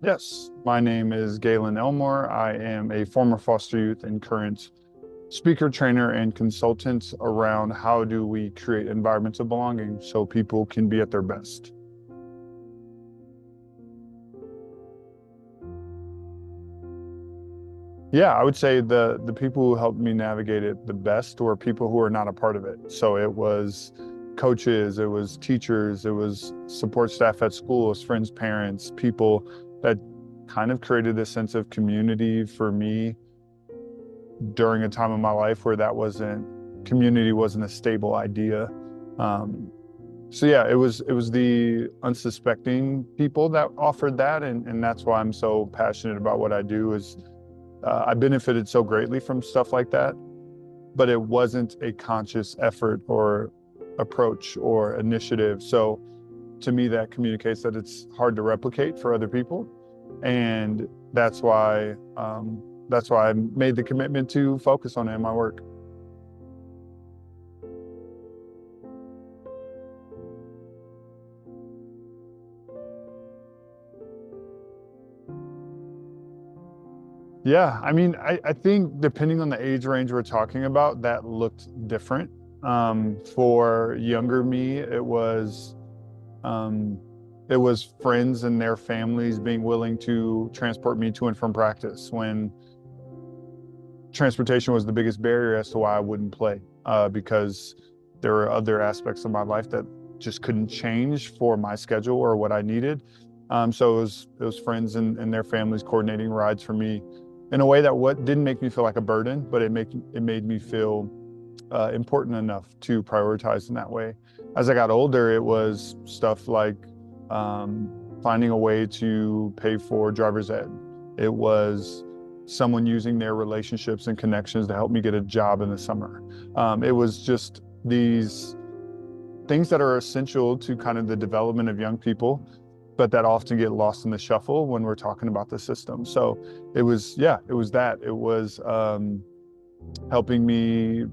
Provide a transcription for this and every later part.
Yes, my name is Gaelin Elmore. I am a former foster youth and current speaker, trainer, and consultant around how do we create environments of belonging so people can be at their best. Yeah, I would say the people who helped me navigate it the best were people who are not a part of it. So it was coaches, it was teachers, it was support staff at schools, friends, parents, people that kind of created this sense of community for me during a time in my life where community wasn't a stable idea. Um, so yeah, it was the unsuspecting people that offered that, and that's why I'm so passionate about what I do. I benefited so greatly from stuff like that, but it wasn't a conscious effort or approach or initiative. So to me, that communicates that it's hard to replicate for other people, and that's why I made the commitment to focus on it in my work. Yeah, I mean, I think depending on the age range we're talking about, that looked different. For younger me, um, it was friends and their families being willing to transport me to and from practice when transportation was the biggest barrier as to why I wouldn't play, because there were other aspects of my life that just couldn't change for my schedule or what I needed. So it was friends and their families coordinating rides for me in a way that what didn't make me feel like a burden, but it made me feel important enough to prioritize in that way. As I got older, it was stuff like um, finding a way to pay for driver's ed. It was someone using their relationships and connections to help me get a job in the summer. It was just these things that are essential to kind of the development of young people, but that often get lost in the shuffle when we're talking about the system. So it was that. It was helping me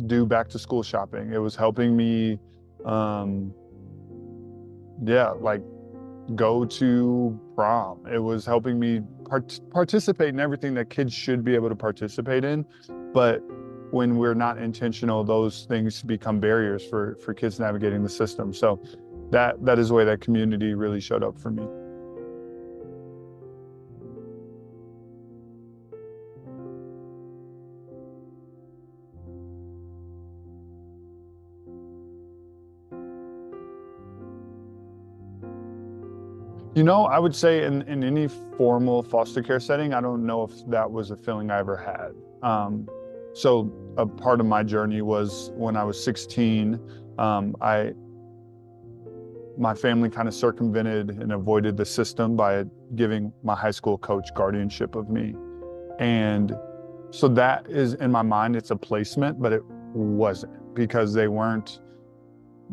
do back to school shopping. It was helping me, um, yeah, like go to prom. It was helping me participate in everything that kids should be able to participate in. But when we're not intentional, those things become barriers for kids navigating the system. So that is the way that community really showed up for me. I would say in any formal foster care setting, I don't know if that was a feeling I ever had. So a part of my journey was when I was 16, I my family kind of circumvented and avoided the system by giving my high school coach guardianship of me. And so that is in my mind, it's a placement, but it wasn't because they weren't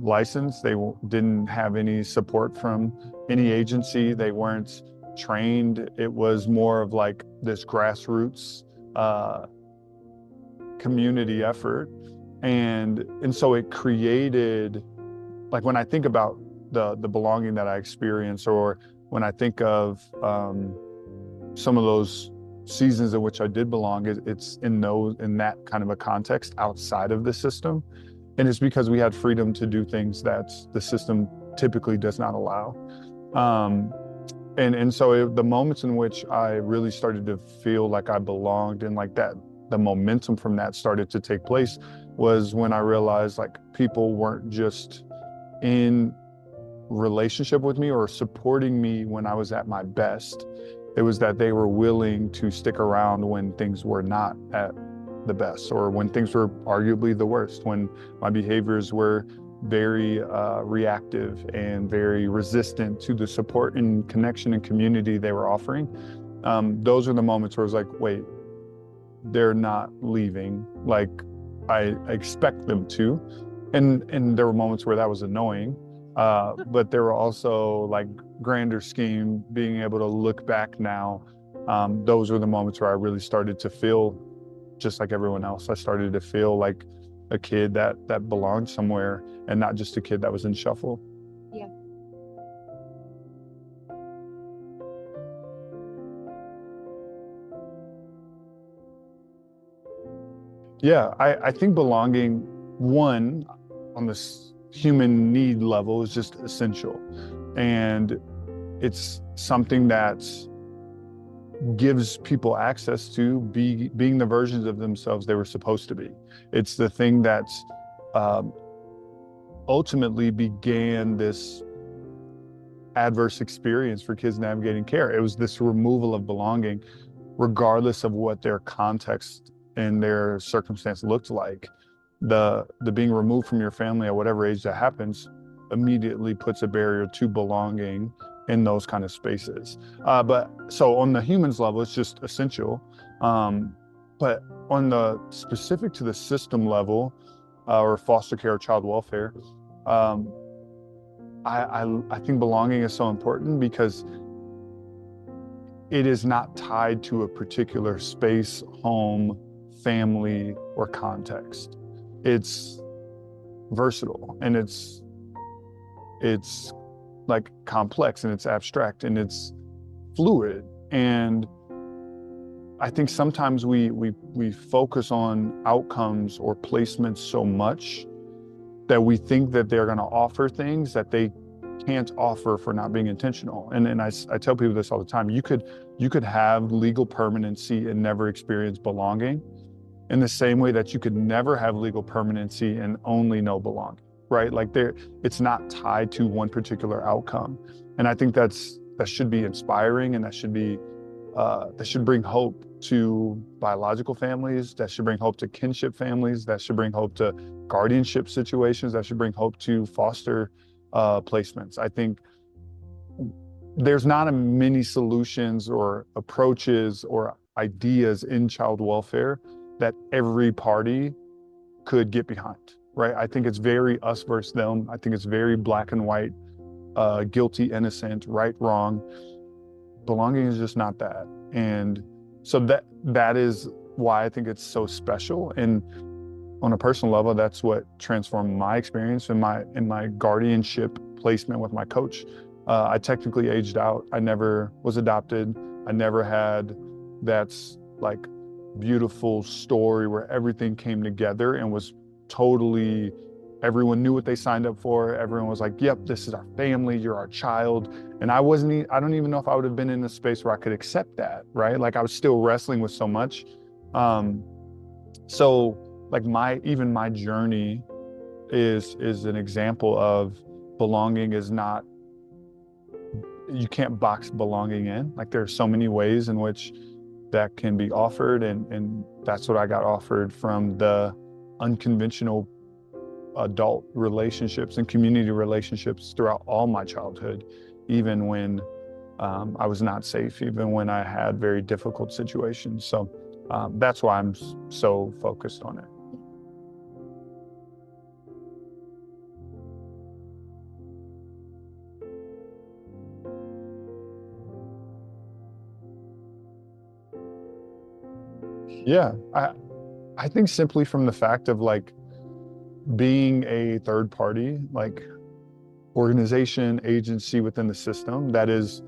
licensed. They didn't have any support from any agency. They weren't trained. It was more of like this grassroots uh, community effort. And so it created, like when I think about the belonging that I experience, or when I think of some of those seasons in which I did belong, it's in that kind of a context outside of the system. And it's because we had freedom to do things that the system typically does not allow. Um, and so the moments in which I really started to feel like I belonged and like that, the momentum from that started to take place was when I realized like people weren't just in relationship with me or supporting me when I was at my best. It was that they were willing to stick around when things were not at the best, or when things were arguably the worst, when my behaviors were very reactive and very resistant to the support and connection and community they were offering. Those are the moments where I was like, wait, they're not leaving like I expect them to. And there were moments where that was annoying. But there were also like grander scheme, being able to look back now. Those were the moments where I really started to feel just like everyone else. I started to feel like a kid that belonged somewhere and not just a kid that was in shuffle. Yeah. Yeah, I think belonging, one, on this human need level is just essential. And it's something that gives people access to being the versions of themselves they were supposed to be. It's the thing that's ultimately began this adverse experience for kids navigating care. It was this removal of belonging, regardless of what their context and their circumstance looked like. The being removed from your family at whatever age that happens immediately puts a barrier to belonging in those kind of spaces. But so on the humans level, it's just essential. But on the specific to the system level, or foster care or child welfare, I think belonging is so important because it is not tied to a particular space, home, family, or context. It's versatile, and it's like complex, and it's abstract, and it's fluid. And I think sometimes we focus on outcomes or placements so much that we think that they're going to offer things that they can't offer for not being intentional. And I tell people this all the time. You could have legal permanency and never experience belonging, in the same way that you could never have legal permanency and only know belonging, right? Like it's not tied to one particular outcome. And I think that should be inspiring, and that should bring hope to biological families, that should bring hope to kinship families, that should bring hope to guardianship situations, that should bring hope to foster placements. I think there's not many solutions or approaches or ideas in child welfare that every party could get behind, right? I think it's very us versus them. I think it's very black and white, guilty, innocent, right, wrong. Belonging is just not that. And so that is why I think it's so special. And on a personal level, that's what transformed my experience in my guardianship placement with my coach. I technically aged out. I never was adopted. I never had that's like beautiful story where everything came together and was totally, everyone knew what they signed up for. Everyone was like, yep, this is our family, you're our child. And I don't even know if I would have been in a space where I could accept that, right? Like I was still wrestling with so much. So like even my journey is an example of belonging is not, you can't box belonging in. Like there are so many ways in which that can be offered, and that's what I got offered from the unconventional adult relationships and community relationships throughout all my childhood, even when I was not safe, even when I had very difficult situations. So that's why I'm so focused on it. Yeah, I think simply from the fact of like being a third party, like organization, agency within the system that is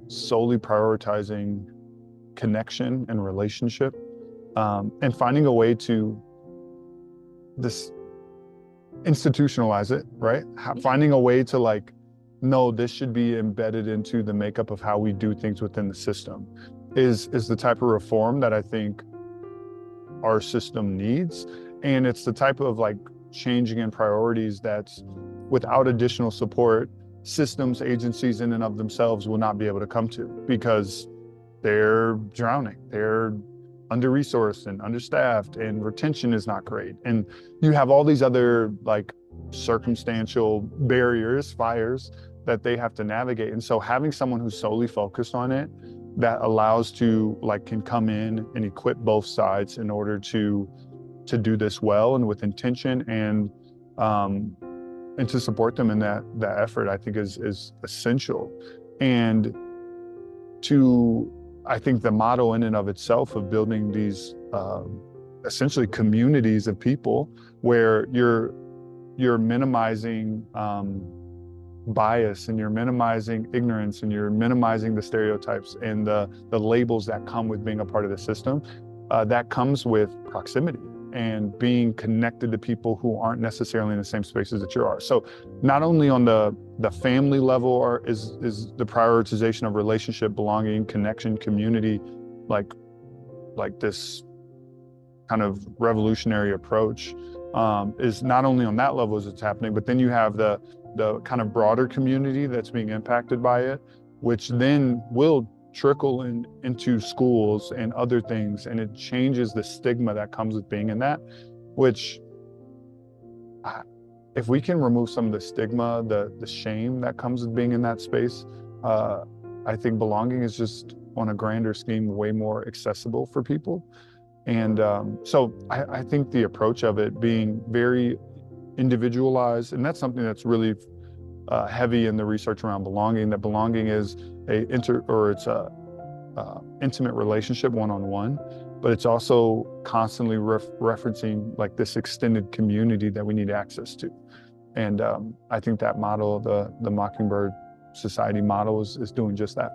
solely prioritizing connection and relationship, and finding a way to institutionalize it, right? Finding a way to like, no, this should be embedded into the makeup of how we do things within the system is the type of reform that I think our system needs. And it's the type of like changing in priorities that's without additional support, systems, agencies in and of themselves will not be able to come to, because they're drowning, they're under-resourced and understaffed, and retention is not great. And you have all these other like circumstantial barriers, fires that they have to navigate. And so having someone who's solely focused on it, that allows to like can come in and equip both sides in order to do this well and with intention, and to support them in that effort, I think is essential. And I think the motto in and of itself of building these essentially communities of people where you're minimizing bias, and you're minimizing ignorance, and you're minimizing the stereotypes and the labels that come with being a part of the system, that comes with proximity. and being connected to people who aren't necessarily in the same spaces that you are. So not only on the family level is the prioritization of relationship, belonging, connection, community, like this kind of revolutionary approach, is not only on that level as it's happening, but then you have the kind of broader community that's being impacted by it, which then will trickle into schools and other things, and it changes the stigma that comes with being in that, which if we can remove some of the stigma, the shame that comes with being in that space, I think belonging is just on a grander scheme way more accessible for people. And so I think the approach of it being very individualized, and that's something that's really heavy in the research around belonging, that belonging is it's a intimate relationship one-on-one, but it's also constantly referencing like this extended community that we need access to. And I think that model, the Mockingbird Society model, is doing just that.